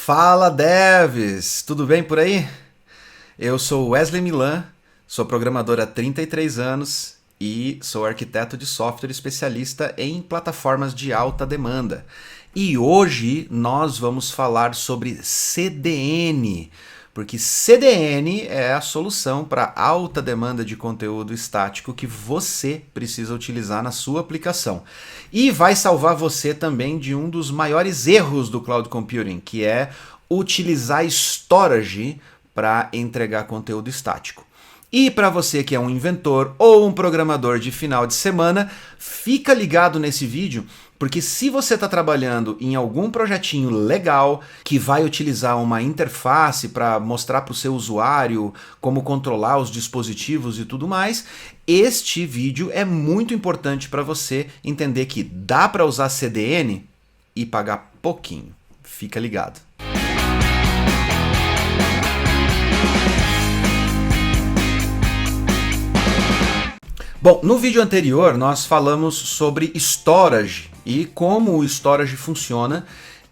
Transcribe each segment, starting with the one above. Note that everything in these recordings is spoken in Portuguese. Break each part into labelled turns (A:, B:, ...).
A: Fala devs, tudo bem por aí? Eu sou Wesley Milan, sou programador há 33 anos e sou arquiteto de software especialista em plataformas de alta demanda. E hoje nós vamos falar sobre CDN, porque CDN é a solução para alta demanda de conteúdo estático que você precisa utilizar na sua aplicação. E vai salvar você também de um dos maiores erros do cloud computing, que é utilizar storage para entregar conteúdo estático. E para você que é um inventor ou um programador de final de semana, fica ligado nesse vídeo, porque se você está trabalhando em algum projetinho legal que vai utilizar uma interface para mostrar para o seu usuário como controlar os dispositivos e tudo mais, este vídeo é muito importante para você entender que dá para usar CDN e pagar pouquinho. Fica ligado. Bom, no vídeo anterior nós falamos sobre storage e como o storage funciona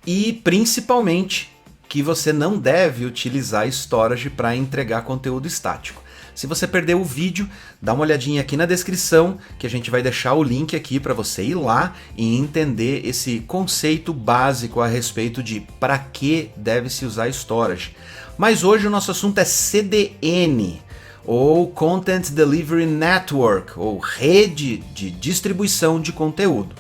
A: e principalmente que você não deve utilizar storage para entregar conteúdo estático. Se você perdeu o vídeo, dá uma olhadinha aqui na descrição que a gente vai deixar o link aqui para você ir lá e entender esse conceito básico a respeito de para que deve se usar storage. Mas hoje o nosso assunto é CDN. Ou Content Delivery Network, ou rede de distribuição de conteúdo.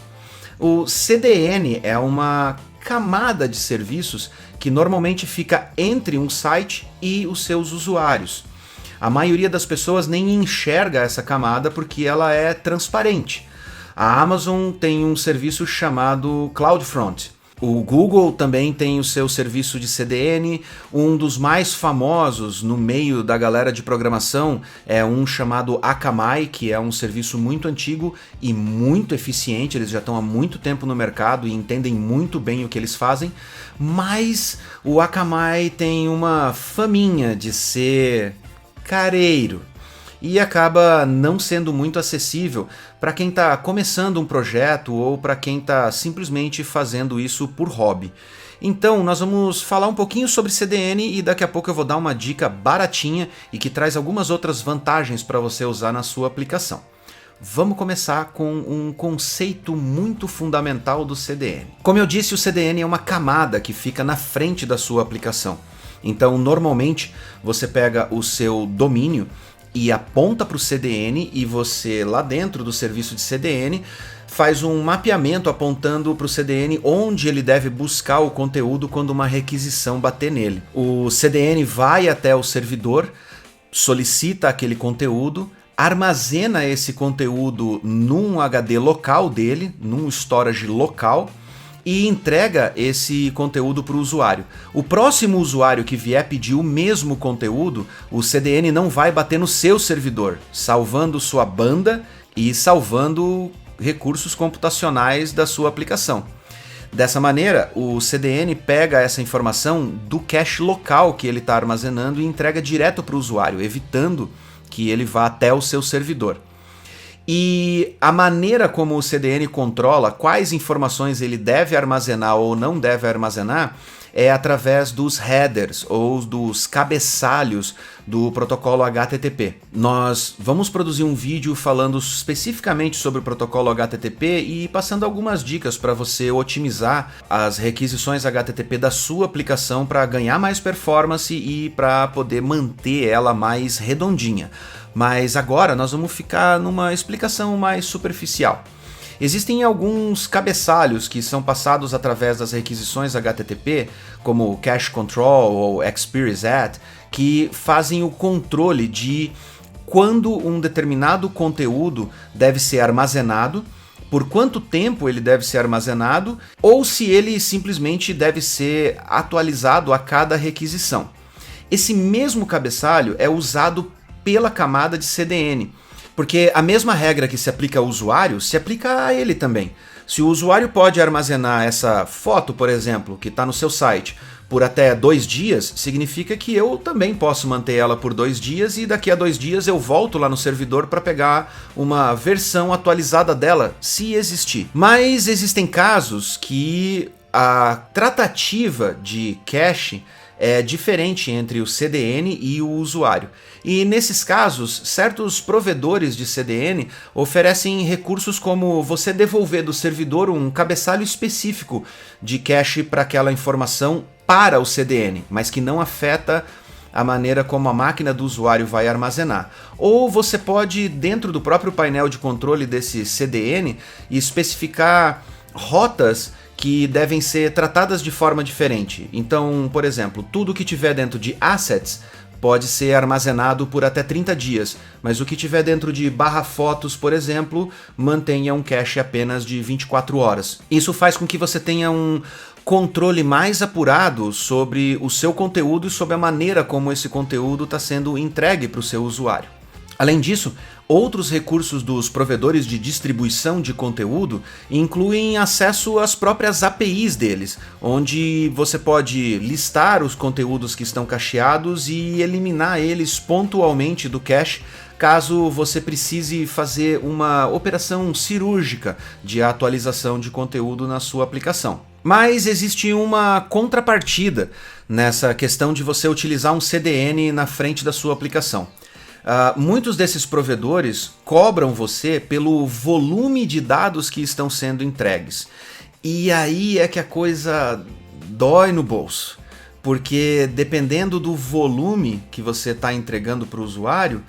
A: O CDN é uma camada de serviços que normalmente fica entre um site e os seus usuários. A maioria das pessoas nem enxerga essa camada porque ela é transparente. A Amazon tem um serviço chamado CloudFront. O Google também tem o seu serviço de CDN, um dos mais famosos no meio da galera de programação é um chamado Akamai, que é um serviço muito antigo e muito eficiente, eles já estão há muito tempo no mercado e entendem muito bem o que eles fazem, mas o Akamai tem uma faminha de ser careiro e acaba não sendo muito acessível para quem está começando um projeto ou para quem está simplesmente fazendo isso por hobby. Então nós vamos falar um pouquinho sobre CDN e daqui a pouco eu vou dar uma dica baratinha e que traz algumas outras vantagens para você usar na sua aplicação. Vamos começar com um conceito muito fundamental do CDN. Como eu disse, o CDN é uma camada que fica na frente da sua aplicação. Então normalmente você pega o seu domínio e aponta para o CDN e você lá dentro do serviço de CDN faz um mapeamento apontando para o CDN onde ele deve buscar o conteúdo quando uma requisição bater nele. O CDN vai até o servidor, solicita aquele conteúdo, armazena esse conteúdo num HD local dele, num storage local, e entrega esse conteúdo para o usuário. O próximo usuário que vier pedir o mesmo conteúdo, o CDN não vai bater no seu servidor, salvando sua banda e salvando recursos computacionais da sua aplicação. Dessa maneira, o CDN pega essa informação do cache local que ele está armazenando e entrega direto para o usuário, evitando que ele vá até o seu servidor. E a maneira como o CDN controla quais informações ele deve armazenar ou não deve armazenar é através dos headers ou dos cabeçalhos do protocolo HTTP. Nós vamos produzir um vídeo falando especificamente sobre o protocolo HTTP e passando algumas dicas para você otimizar as requisições HTTP da sua aplicação para ganhar mais performance e para poder manter ela mais redondinha. Mas agora nós vamos ficar numa explicação mais superficial. Existem alguns cabeçalhos que são passados através das requisições HTTP, como Cache Control ou Experience At, que fazem o controle de quando um determinado conteúdo deve ser armazenado, por quanto tempo ele deve ser armazenado, ou se ele simplesmente deve ser atualizado a cada requisição. Esse mesmo cabeçalho é usado pela camada de CDN, porque a mesma regra que se aplica ao usuário se aplica a ele também. Se o usuário pode armazenar essa foto, por exemplo, que está no seu site, por até 2 dias, significa que eu também posso manter ela por 2 dias e daqui a 2 dias eu volto lá no servidor para pegar uma versão atualizada dela, se existir. Mas existem casos que a tratativa de cache é diferente entre o CDN e o usuário. E nesses casos, certos provedores de CDN oferecem recursos como você devolver do servidor um cabeçalho específico de cache para aquela informação para o CDN, mas que não afeta a maneira como a máquina do usuário vai armazenar. Ou você pode, dentro do próprio painel de controle desse CDN, especificar rotas que devem ser tratadas de forma diferente. Então, por exemplo, tudo que tiver dentro de assets pode ser armazenado por até 30 dias, mas o que tiver dentro de /fotos, por exemplo, mantenha um cache apenas de 24 horas. Isso faz com que você tenha um controle mais apurado sobre o seu conteúdo e sobre a maneira como esse conteúdo está sendo entregue para o seu usuário. Além disso, outros recursos dos provedores de distribuição de conteúdo incluem acesso às próprias APIs deles, onde você pode listar os conteúdos que estão cacheados e eliminar eles pontualmente do cache, caso você precise fazer uma operação cirúrgica de atualização de conteúdo na sua aplicação. Mas existe uma contrapartida nessa questão de você utilizar um CDN na frente da sua aplicação. Muitos desses provedores cobram você pelo volume de dados que estão sendo entregues. E aí é que a coisa dói no bolso, porque dependendo do volume que você está entregando para o usuário,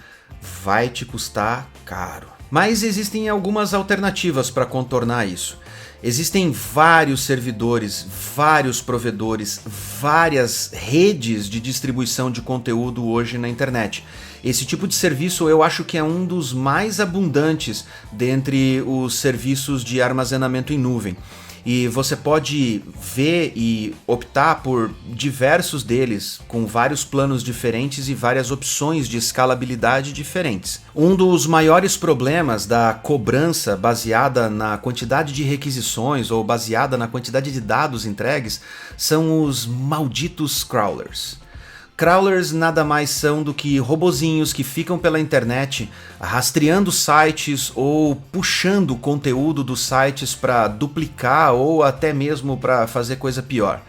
A: vai te custar caro. Mas existem algumas alternativas para contornar isso. Existem vários servidores, vários provedores, várias redes de distribuição de conteúdo hoje na internet. Esse tipo de serviço eu acho que é um dos mais abundantes dentre os serviços de armazenamento em nuvem. E você pode ver e optar por diversos deles, com vários planos diferentes e várias opções de escalabilidade diferentes. Um dos maiores problemas da cobrança baseada na quantidade de requisições ou baseada na quantidade de dados entregues são os malditos crawlers. Crawlers nada mais são do que robozinhos que ficam pela internet rastreando sites ou puxando conteúdo dos sites para duplicar ou até mesmo para fazer coisa pior.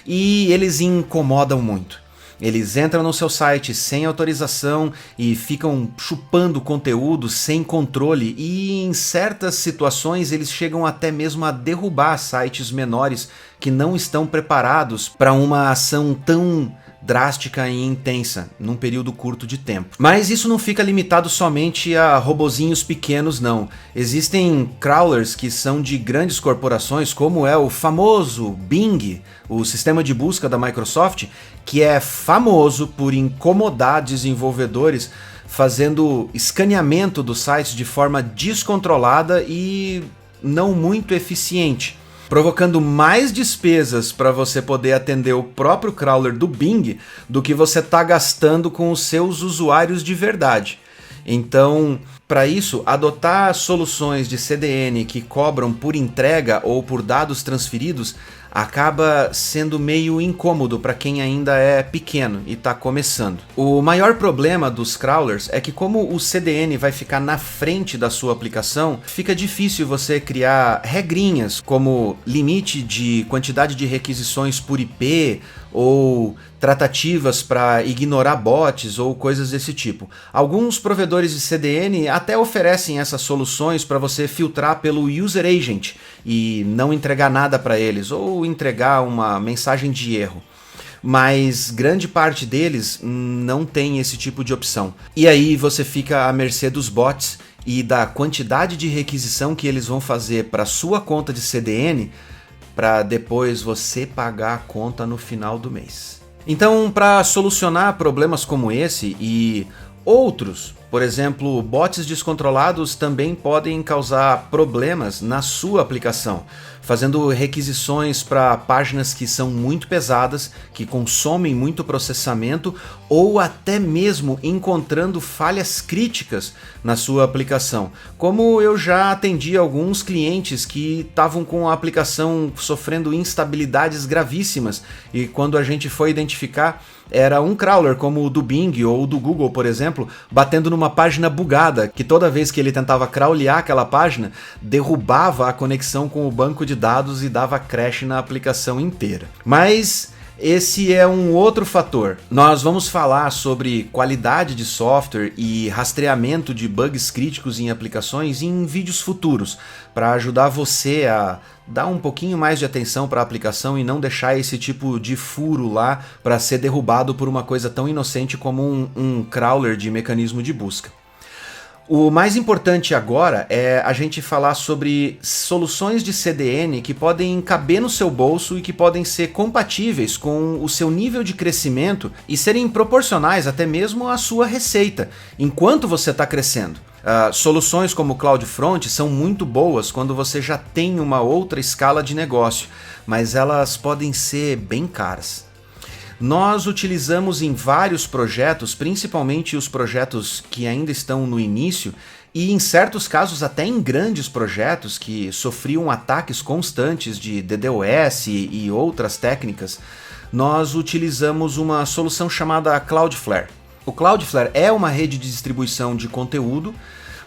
A: E eles incomodam muito. Eles entram no seu site sem autorização e ficam chupando conteúdo sem controle, e em certas situações eles chegam até mesmo a derrubar sites menores que não estão preparados para uma ação tão drástica e intensa num período curto de tempo. Mas isso não fica limitado somente a robozinhos pequenos, não. Existem crawlers que são de grandes corporações, como é o famoso Bing, o sistema de busca da Microsoft, que é famoso por incomodar desenvolvedores fazendo escaneamento dos sites de forma descontrolada e não muito eficiente, provocando mais despesas para você poder atender o próprio crawler do Bing do que você está gastando com os seus usuários de verdade. Então, para isso, adotar soluções de CDN que cobram por entrega ou por dados transferidos acaba sendo meio incômodo para quem ainda é pequeno e está começando. O maior problema dos crawlers é que, como o CDN vai ficar na frente da sua aplicação, fica difícil você criar regrinhas como limite de quantidade de requisições por IP ou tratativas para ignorar bots ou coisas desse tipo. Alguns provedores de CDN até oferecem essas soluções para você filtrar pelo user agent e não entregar nada para eles, ou entregar uma mensagem de erro. Mas grande parte deles não tem esse tipo de opção. E aí você fica à mercê dos bots e da quantidade de requisição que eles vão fazer para sua conta de CDN, para depois você pagar a conta no final do mês. Então, para solucionar problemas como esse e outros, por exemplo, bots descontrolados também podem causar problemas na sua aplicação, fazendo requisições para páginas que são muito pesadas, que consomem muito processamento, ou até mesmo encontrando falhas críticas na sua aplicação. Como eu já atendi alguns clientes que estavam com a aplicação sofrendo instabilidades gravíssimas, e quando a gente foi identificar, era um crawler como o do Bing ou do Google, por exemplo, batendo numa numa página bugada, que toda vez que ele tentava crawlear aquela página, derrubava a conexão com o banco de dados e dava crash na aplicação inteira. Mas esse é um outro fator. Nós vamos falar sobre qualidade de software e rastreamento de bugs críticos em aplicações em vídeos futuros, para ajudar você a dar um pouquinho mais de atenção para a aplicação e não deixar esse tipo de furo lá para ser derrubado por uma coisa tão inocente como um crawler de mecanismo de busca. O mais importante agora é a gente falar sobre soluções de CDN que podem caber no seu bolso e que podem ser compatíveis com o seu nível de crescimento e serem proporcionais até mesmo à sua receita, enquanto você está crescendo. Soluções como o CloudFront são muito boas quando você já tem uma outra escala de negócio, mas elas podem ser bem caras. Nós utilizamos em vários projetos, principalmente os projetos que ainda estão no início, e em certos casos até em grandes projetos que sofriam ataques constantes de DDoS e outras técnicas, nós utilizamos uma solução chamada Cloudflare. O Cloudflare é uma rede de distribuição de conteúdo,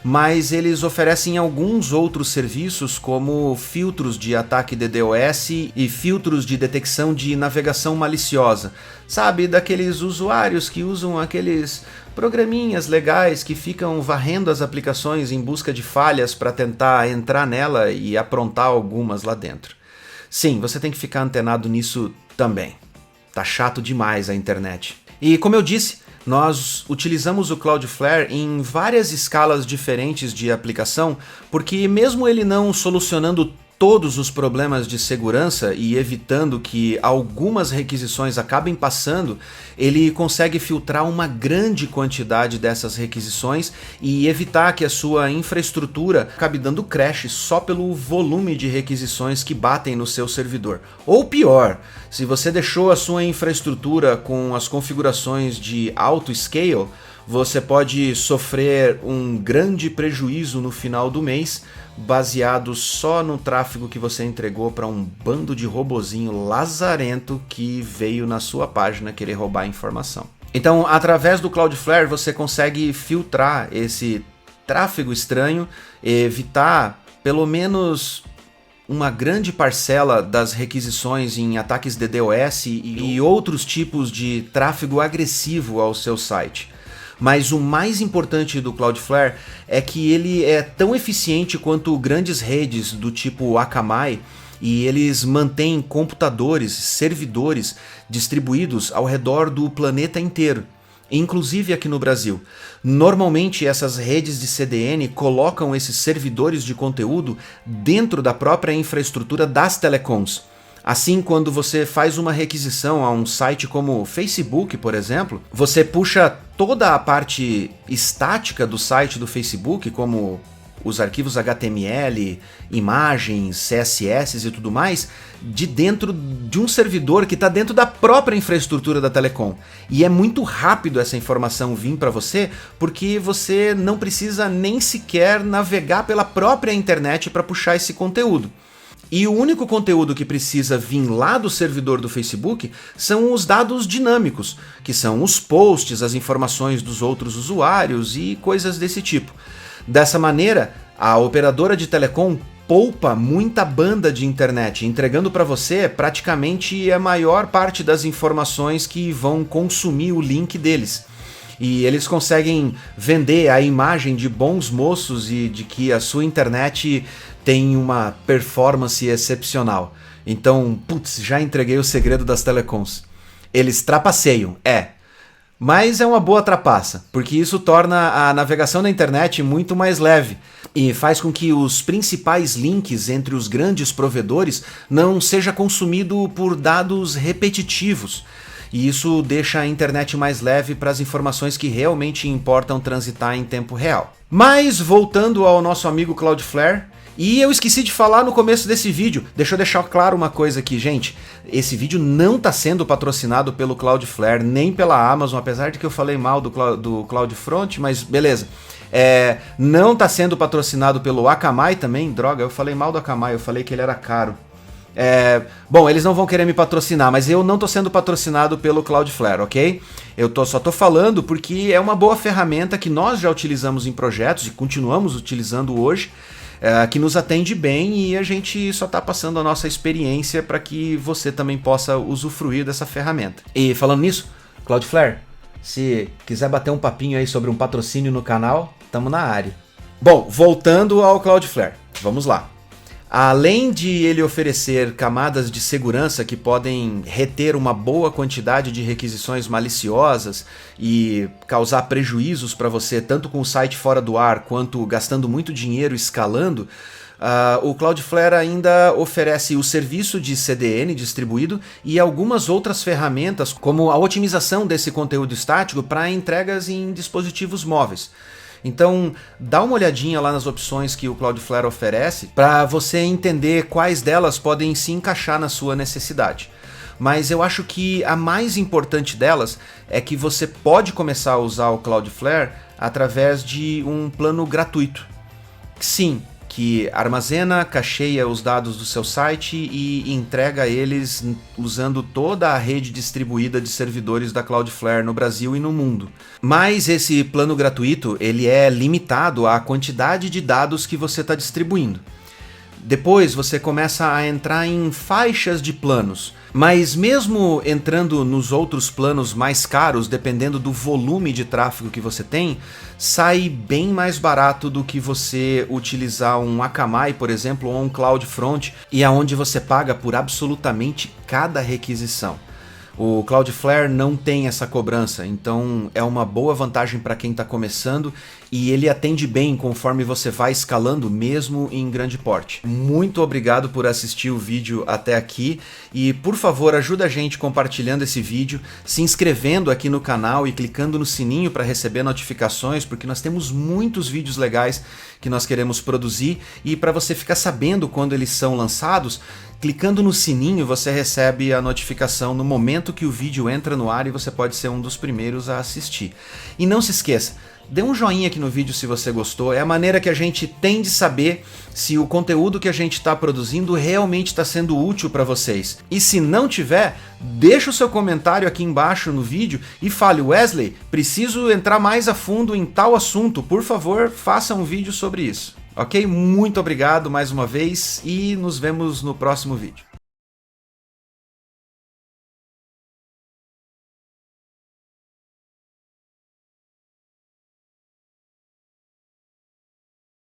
A: mas eles oferecem alguns outros serviços como filtros de ataque DDoS e filtros de detecção de navegação maliciosa. Sabe, daqueles usuários que usam aqueles programinhas legais que ficam varrendo as aplicações em busca de falhas para tentar entrar nela e aprontar algumas lá dentro. Sim, você tem que ficar antenado nisso também. Tá chato demais a internet. E como eu disse, nós utilizamos o Cloudflare em várias escalas diferentes de aplicação, porque mesmo ele não solucionando todos os problemas de segurança e evitando que algumas requisições acabem passando, ele consegue filtrar uma grande quantidade dessas requisições e evitar que a sua infraestrutura acabe dando crash só pelo volume de requisições que batem no seu servidor. Ou pior, se você deixou a sua infraestrutura com as configurações de auto-scale, você pode sofrer um grande prejuízo no final do mês, baseado só no tráfego que você entregou para um bando de robozinho lazarento que veio na sua página querer roubar a informação. Então, através do Cloudflare, você consegue filtrar esse tráfego estranho, evitar pelo menos uma grande parcela das requisições em ataques DDoS e outros tipos de tráfego agressivo ao seu site. Mas o mais importante do Cloudflare é que ele é tão eficiente quanto grandes redes do tipo Akamai, e eles mantêm computadores, servidores distribuídos ao redor do planeta inteiro, inclusive aqui no Brasil. Normalmente essas redes de CDN colocam esses servidores de conteúdo dentro da própria infraestrutura das telecoms. Assim, quando você faz uma requisição a um site como o Facebook, por exemplo, você puxa toda a parte estática do site do Facebook, como os arquivos HTML, imagens, CSS e tudo mais, de dentro de um servidor que está dentro da própria infraestrutura da telecom. E é muito rápido essa informação vir para você, porque você não precisa nem sequer navegar pela própria internet para puxar esse conteúdo. E o único conteúdo que precisa vir lá do servidor do Facebook são os dados dinâmicos, que são os posts, as informações dos outros usuários e coisas desse tipo. Dessa maneira, a operadora de telecom poupa muita banda de internet, entregando para você praticamente a maior parte das informações que vão consumir o link deles. E eles conseguem vender a imagem de bons moços e de que a sua internet tem uma performance excepcional. Então, putz, já entreguei o segredo das telecoms. Eles trapaceiam, mas é uma boa trapaça, porque isso torna a navegação na internet muito mais leve e faz com que os principais links entre os grandes provedores não seja consumido por dados repetitivos. E isso deixa a internet mais leve para as informações que realmente importam transitar em tempo real. Mas voltando ao nosso amigo Cloudflare, e eu esqueci de falar no começo desse vídeo, deixa eu deixar claro uma coisa aqui, gente. Esse vídeo não está sendo patrocinado pelo Cloudflare, nem pela Amazon, apesar de que eu falei mal do CloudFront, mas beleza. Não está sendo patrocinado pelo Akamai também, droga, eu falei mal do Akamai, eu falei que ele era caro. Bom, eles não vão querer me patrocinar, mas eu não tô sendo patrocinado pelo Cloudflare, ok? Só tô falando porque é uma boa ferramenta que nós já utilizamos em projetos e continuamos utilizando hoje, que nos atende bem, e a gente só tá passando a nossa experiência para que você também possa usufruir dessa ferramenta. E falando nisso, Cloudflare, se quiser bater um papinho aí sobre um patrocínio no canal, tamo na área. Bom, voltando ao Cloudflare, vamos lá. Além de ele oferecer camadas de segurança que podem reter uma boa quantidade de requisições maliciosas e causar prejuízos para você, tanto com o site fora do ar quanto gastando muito dinheiro escalando, o Cloudflare ainda oferece o serviço de CDN distribuído e algumas outras ferramentas, como a otimização desse conteúdo estático para entregas em dispositivos móveis. Então, dá uma olhadinha lá nas opções que o Cloudflare oferece para você entender quais delas podem se encaixar na sua necessidade. Mas eu acho que a mais importante delas é que você pode começar a usar o Cloudflare através de um plano gratuito. Sim, que armazena, cacheia os dados do seu site e entrega eles usando toda a rede distribuída de servidores da Cloudflare no Brasil e no mundo. Mas esse plano gratuito, ele é limitado à quantidade de dados que você está distribuindo. Depois você começa a entrar em faixas de planos, mas mesmo entrando nos outros planos mais caros, dependendo do volume de tráfego que você tem, sai bem mais barato do que você utilizar um Akamai, por exemplo, ou um CloudFront, e aonde você paga por absolutamente cada requisição. O Cloudflare não tem essa cobrança, então é uma boa vantagem para quem está começando, e ele atende bem conforme você vai escalando, mesmo em grande porte. Muito obrigado por assistir o vídeo até aqui, e por favor ajuda a gente compartilhando esse vídeo, se inscrevendo aqui no canal e clicando no sininho para receber notificações, porque nós temos muitos vídeos legais que nós queremos produzir, e para você ficar sabendo quando eles são lançados, clicando no sininho você recebe a notificação no momento que o vídeo entra no ar e você pode ser um dos primeiros a assistir. E não se esqueça, dê um joinha aqui no vídeo se você gostou, é a maneira que a gente tem de saber se o conteúdo que a gente está produzindo realmente está sendo útil para vocês. E se não tiver, deixa o seu comentário aqui embaixo no vídeo e fale: Wesley, preciso entrar mais a fundo em tal assunto, por favor, faça um vídeo sobre isso. Ok? Muito obrigado mais uma vez e nos vemos no próximo vídeo.